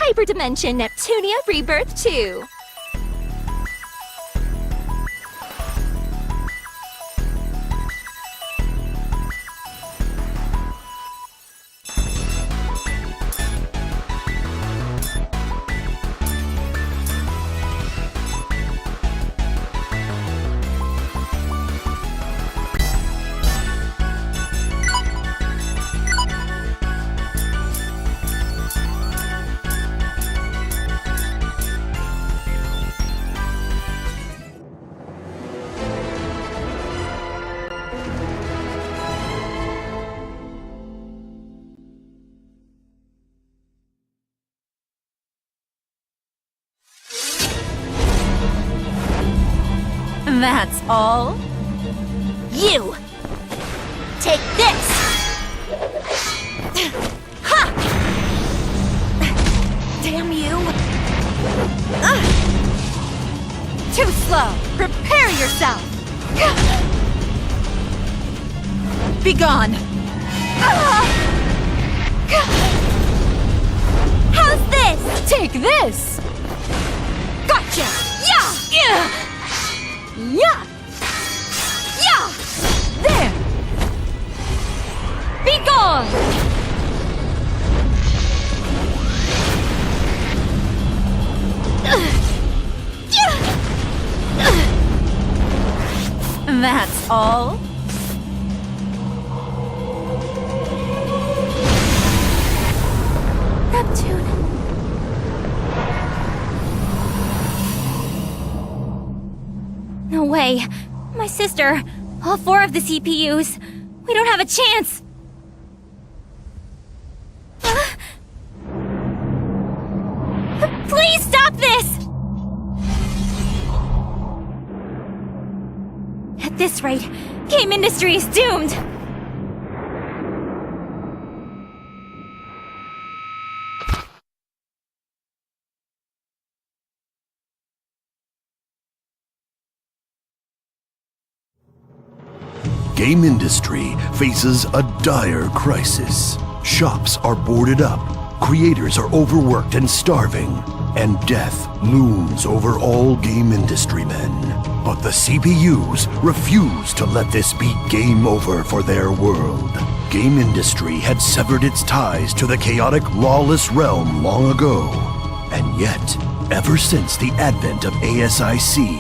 Hyperdimension Neptunia ReBirth 2. That's all? You! Take this! Ha! Damn you! Too slow! Prepare yourself! Be gone! How's this? Take this! Gotcha! Yeah! Yeah! Yeah! There! Be gone! That's all? Neptune. No way. My sister. All 4 of the CPUs. We don't have a chance. Please stop this! At this rate, game industry is doomed. Game industry faces a dire crisis. Shops are boarded up, creators are overworked and starving, and death looms over all game industry men. But the CPUs refuse to let this be game over for their world. Game industry had severed its ties to the chaotic, lawless realm long ago. And yet, ever since the advent of ASIC,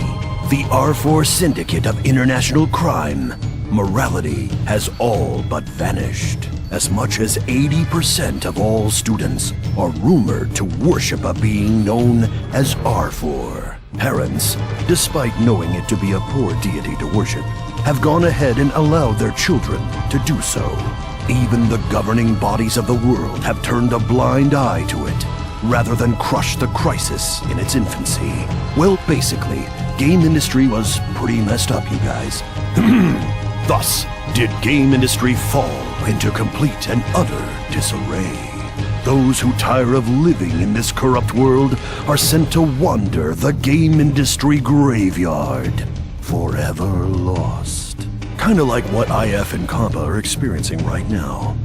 the R4 Syndicate of International Crime, morality has all but vanished. As much as 80% of all students are rumored to worship a being known as R4. Parents, despite knowing it to be a poor deity to worship, have gone ahead and allowed their children to do so. Even the governing bodies of the world have turned a blind eye to it, rather than crush the crisis in its infancy. Well, basically, game industry was pretty messed up, you guys. Thus, did game industry fall into complete and utter disarray. Those who tire of living in this corrupt world are sent to wander the game industry graveyard, forever lost. Kinda like what IF and Compa are experiencing right now.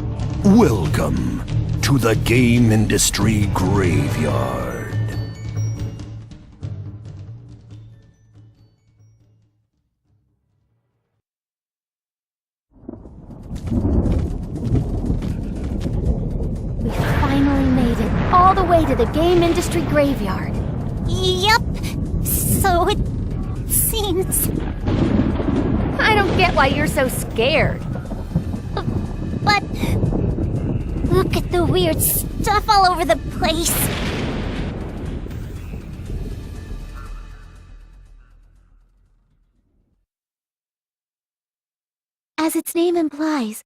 Welcome to the game industry graveyard. We finally made it all the way to the game industry graveyard. Yep. So it seems. I don't get why you're so scared. But look at the weird stuff all over the place. As its name implies,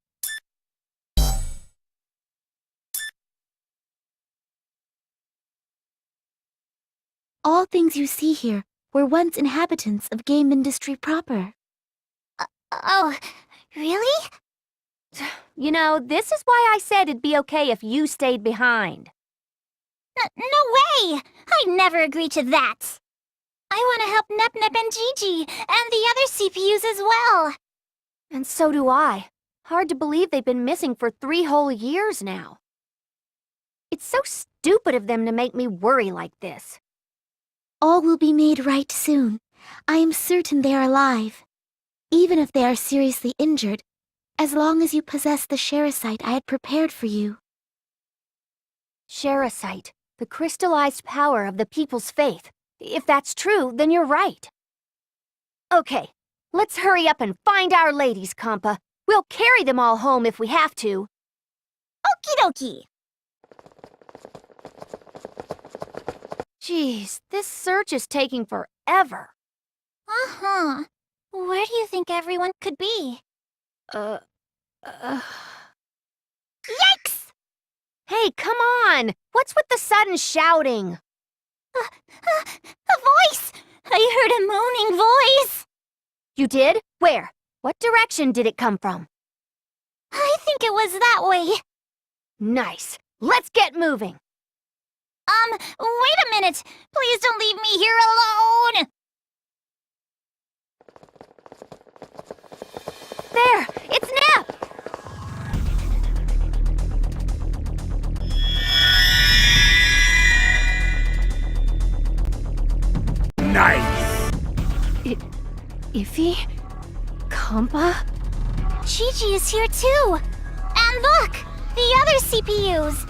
all things you see here were once inhabitants of game industry proper. Oh, really? You know, this is why I said it'd be okay if you stayed behind. No way! I'd never agree to that. I want to help Nep and Gigi, and the other CPUs as well. And so do I. Hard to believe they've been missing for 3 whole years now. It's so stupid of them to make me worry like this. All will be made right soon. I am certain they are alive. Even if they are seriously injured, as long as you possess the Sherasite I had prepared for you. Sherasite, the crystallized power of the people's faith. If that's true, then you're right. Okay, let's hurry up and find our ladies, Compa. We'll carry them all home if we have to. Okie dokie. Jeez, this search is taking forever. Uh-huh. Where do you think everyone could be? Yikes! Yikes! Hey, come on! What's with the sudden shouting? A voice! I heard a moaning voice! You did? Where? What direction did it come from? I think it was that way. Nice. Let's get moving. Wait a minute! Please don't leave me here alone! There! It's Nep! Nice! Iffy? Compa? Gigi is here too! And look! The other CPUs!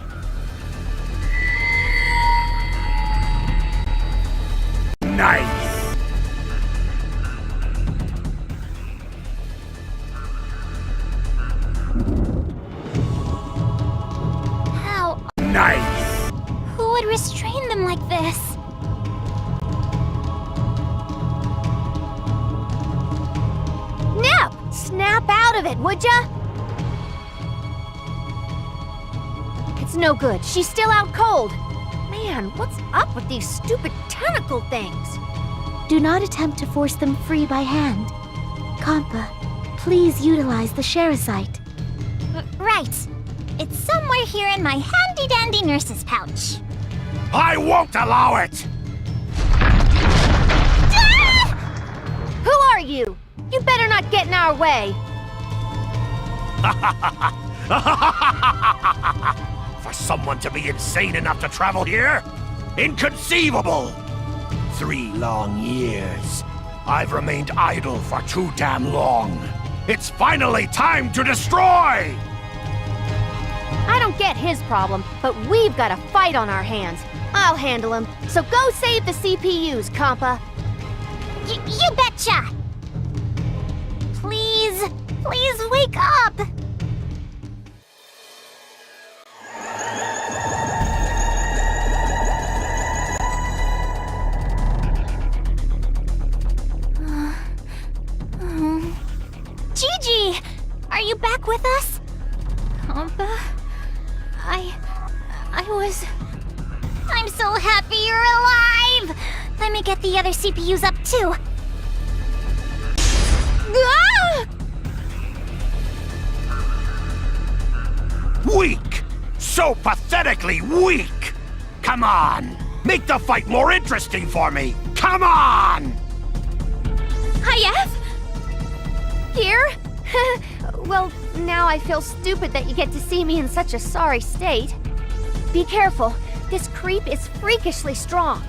Nice! How? Nice! Who would restrain them like this? Nep! Snap out of it, would ya? It's no good. She's still out cold. Man, what's up with these stupid tentacle things? Do not attempt to force them free by hand. Compa, please utilize the Sherasite. Right. It's somewhere here in my handy-dandy nurse's pouch. I won't allow it! Ah! Who are you? You better not get in our way. For someone to be insane enough to travel here? Inconceivable! 3 long years. I've remained idle for too damn long. It's finally time to destroy! I don't get his problem, but we've got a fight on our hands. I'll handle him. So go save the CPUs, Compa. You betcha! Please, please wake up! Gigi! Are you back with us? Compa? I'm so happy you're alive! Let me get the other CPUs up too. Ah! Weak! So pathetically weak! Come on! Make the fight more interesting for me! Come on! Hayef? Here? Well, now I feel stupid that you get to see me in such a sorry state. Be careful. This creep is freakishly strong.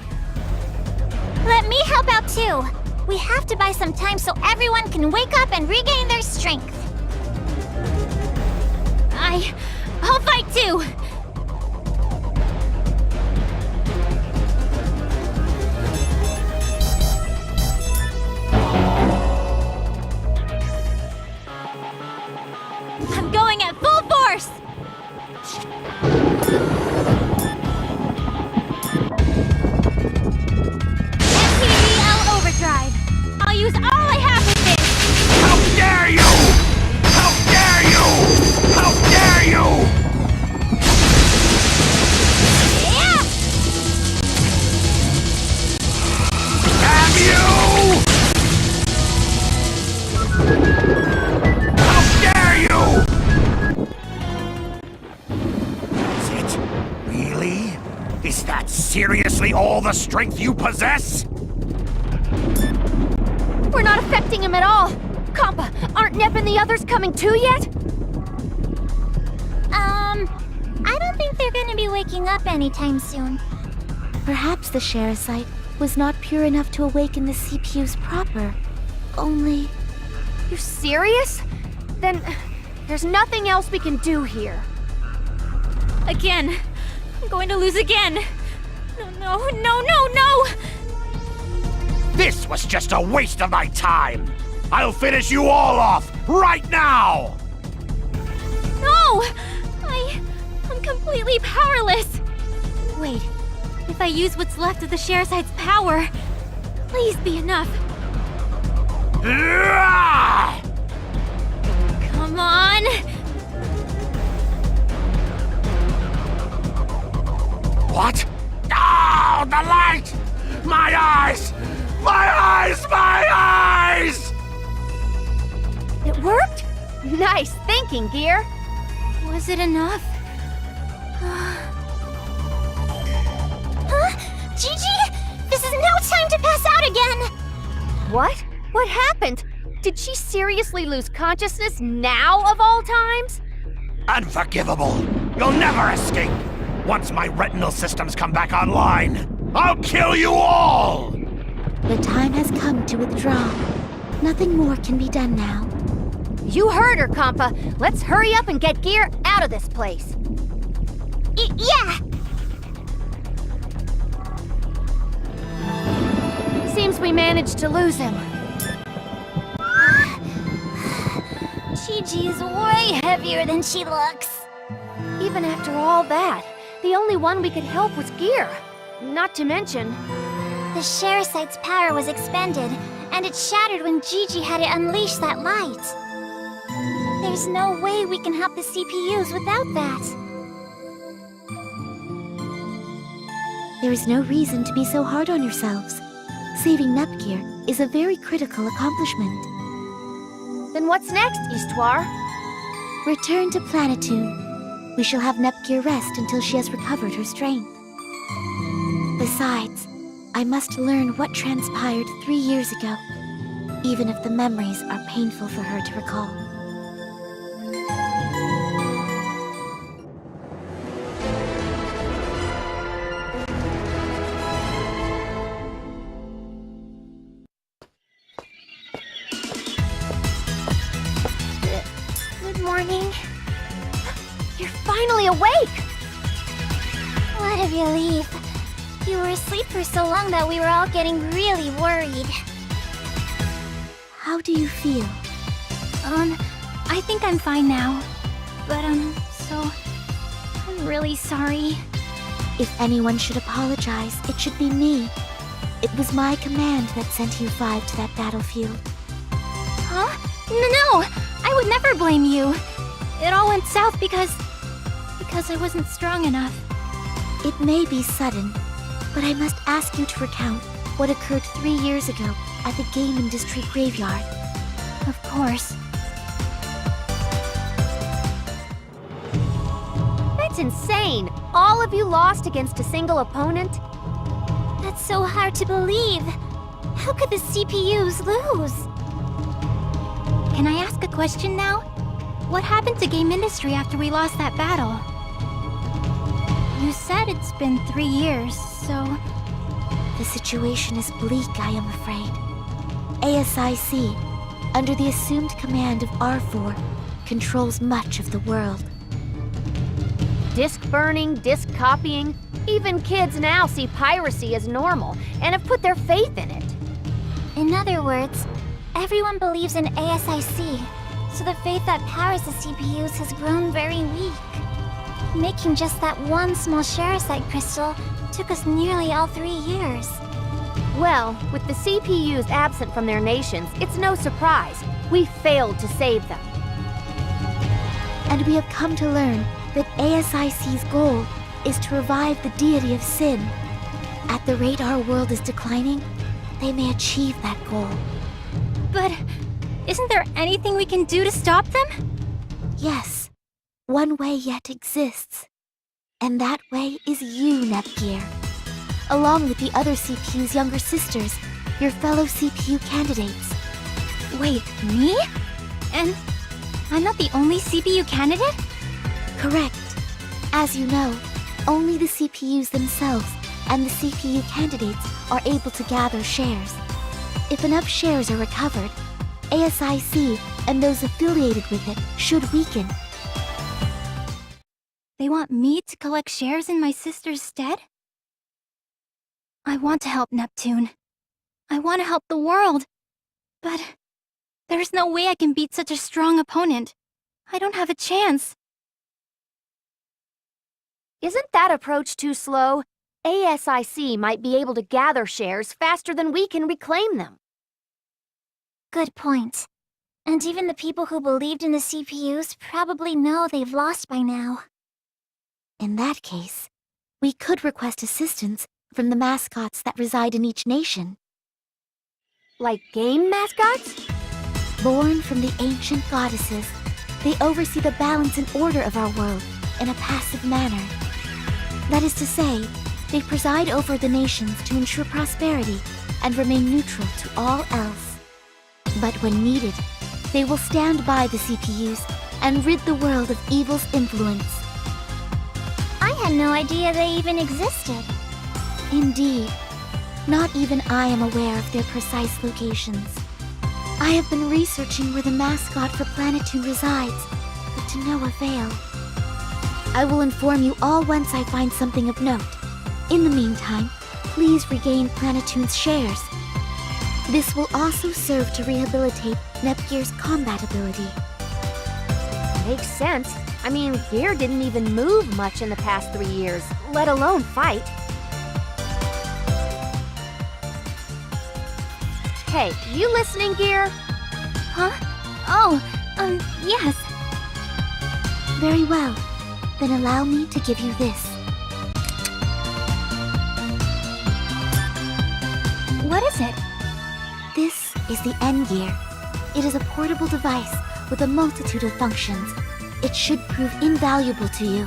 Let me help out too. We have to buy some time so everyone can wake up and regain their strength. I'll fight too. I'm going at full force. MPDL overdrive. I'll use all I have with this. How dare you! How dare you! How dare you! Yeah! Damn you! How dare you! Is it? Really? Is that seriously all the strength you possess? We're not affecting him at all. Compa, aren't Nep and the others coming too yet? I don't think they're gonna be waking up anytime soon. Perhaps the Sherasite was not pure enough to awaken the CPUs proper. Only... You serious? Then there's nothing else we can do here. Again. I'm going to lose again. No. This was just a waste of my time! I'll finish you all off right now! No! I'm completely powerless. Wait, if I use what's left of the Sherasite's power, please be enough. Ah! Come on! What? Oh, the light! My eyes! My eyes! My eyes! It worked? Nice thinking, Gear. Was it enough? Huh? Gigi? This is no time to pass out again! What? What happened? Did she seriously lose consciousness now of all times? Unforgivable! You'll never escape! Once my retinal systems come back online, I'll kill you all! The time has come to withdraw. Nothing more can be done now. You heard her, Compa. Let's hurry up and get Gear out of this place. Yeah! Seems we managed to lose him. Gigi's way heavier than she looks. Even after all that, the only one we could help was Gear. Not to mention... The Sherasite's power was expended, and it shattered when Gigi had to unleash that light. There's no way we can help the CPUs without that. There is no reason to be so hard on yourselves. Saving Nepgear is a very critical accomplishment. Then what's next, Histoire? Return to Planetoon. We shall have Nepgear rest until she has recovered her strength. Besides, I must learn what transpired 3 years ago, even if the memories are painful for her to recall. Good morning. You're finally awake! What a relief. You were asleep for so long that we were all getting really worried. How do you feel? I think I'm fine now. But, I'm really sorry. If anyone should apologize, it should be me. It was my command that sent you 5 to that battlefield. Huh? No! I would never blame you. It all went south because I wasn't strong enough. It may be sudden, but I must ask you to recount what occurred 3 years ago at the game industry graveyard. Of course. That's insane! All of you lost against a single opponent? That's so hard to believe. How could the CPUs lose? Can I ask a question now? What happened to game industry after we lost that battle? You said it's been 3 years, so... The situation is bleak, I am afraid. ASIC, under the assumed command of R4, controls much of the world. Disc burning, disc copying. Even kids now see piracy as normal and have put their faith in it. In other words, everyone believes in ASIC, so the faith that powers the CPUs has grown very weak. Making just that one small Sherasite crystal took us nearly all 3 years. Well, with the CPUs absent from their nations, it's no surprise. We failed to save them. And we have come to learn that ASIC's goal is to revive the deity of sin. At the rate our world is declining, they may achieve that goal. But isn't there anything we can do to stop them? Yes, one way yet exists. And that way is you, Nepgear. Along with the other CPU's younger sisters, your fellow CPU candidates. Wait, me? And I'm not the only CPU candidate? Correct. As you know, only the CPUs themselves and the CPU candidates are able to gather shares. If enough shares are recovered, ASIC and those affiliated with it should weaken. They want me to collect shares in my sister's stead? I want to help Neptune. I want to help the world. But there's no way I can beat such a strong opponent. I don't have a chance. Isn't that approach too slow? ASIC might be able to gather shares faster than we can reclaim them. Good point. And even the people who believed in the CPUs probably know they've lost by now. In that case, we could request assistance from the mascots that reside in each nation. Like game mascots? Born from the ancient goddesses, they oversee the balance and order of our world in a passive manner. That is to say, they preside over the nations to ensure prosperity and remain neutral to all else. But when needed, they will stand by the CPUs and rid the world of evil's influence. I had no idea they even existed. Indeed. Not even I am aware of their precise locations. I have been researching where the mascot for Planetoon resides, but to no avail. I will inform you all once I find something of note. In the meantime, please regain Planetoon's shares. This will also serve to rehabilitate Nepgear's combat ability. Makes sense. I mean, Gear didn't even move much in the past 3 years, let alone fight. Hey, you listening, Gear? Huh? Oh, yes. Very well. Then allow me to give you this. What is it? This is the N-Gear. It is a portable device with a multitude of functions. It should prove invaluable to you.